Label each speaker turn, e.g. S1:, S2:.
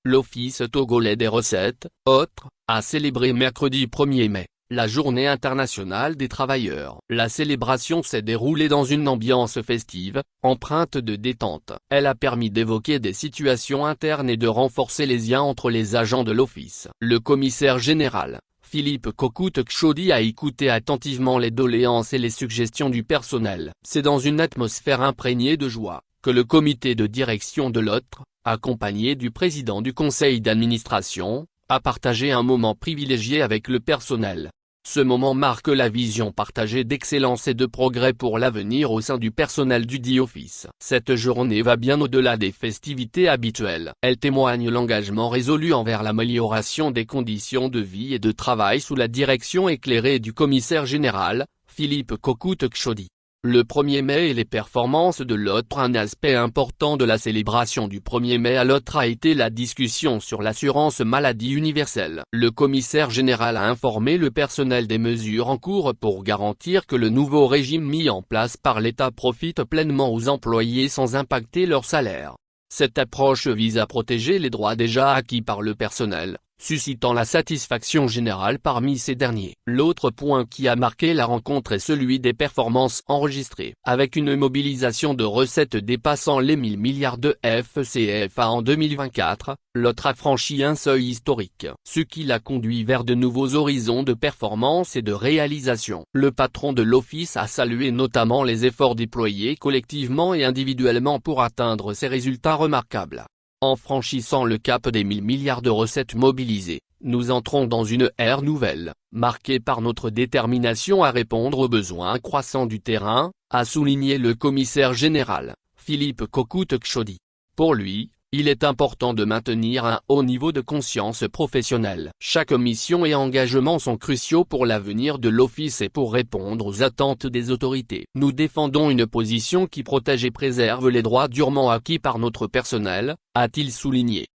S1: L'Office togolais des recettes, autres, a célébré mercredi 1er mai, la Journée internationale des travailleurs. La célébration s'est déroulée dans une ambiance festive, empreinte de détente. Elle a permis d'évoquer des situations internes et de renforcer les liens entre les agents de l'Office. Le commissaire général, Philippe Kokout-Kchodi, a écouté attentivement les doléances et les suggestions du personnel. C'est dans une atmosphère imprégnée de joie que le comité de direction de l'OTRE, accompagné du président du conseil d'administration, a partagé un moment privilégié avec le personnel. Ce moment marque la vision partagée d'excellence et de progrès pour l'avenir au sein du personnel du dit office. Cette journée va bien au-delà des festivités habituelles. Elle témoigne l'engagement résolu envers l'amélioration des conditions de vie et de travail sous la direction éclairée du commissaire général, Philippe Kokout-Kchodi. Le 1er mai et les performances de l'OTRE. Un aspect important de la célébration du 1er mai à l'OTRE a été la discussion sur l'assurance maladie universelle. Le commissaire général a informé le personnel des mesures en cours pour garantir que le nouveau régime mis en place par l'État profite pleinement aux employés sans impacter leur salaire. Cette approche vise à protéger les droits déjà acquis par le personnel, suscitant la satisfaction générale parmi ces derniers. L'autre point qui a marqué la rencontre est celui des performances enregistrées. Avec une mobilisation de recettes dépassant les 1000 milliards de FCFA en 2024, l'OTRE a franchi un seuil historique, ce qui l'a conduit vers de nouveaux horizons de performance et de réalisation. Le patron de l'Office a salué notamment les efforts déployés collectivement et individuellement pour atteindre ces résultats remarquables. En franchissant le cap des 1000 milliards de recettes mobilisées, nous entrons dans une ère nouvelle, marquée par notre détermination à répondre aux besoins croissants du terrain, a souligné le commissaire général, Philippe Kokout-Kchodi. Pour lui, il est important de maintenir un haut niveau de conscience professionnelle. Chaque mission et engagement sont cruciaux pour l'avenir de l'Office et pour répondre aux attentes des autorités. Nous défendons une position qui protège et préserve les droits durement acquis par notre personnel, a-t-il souligné.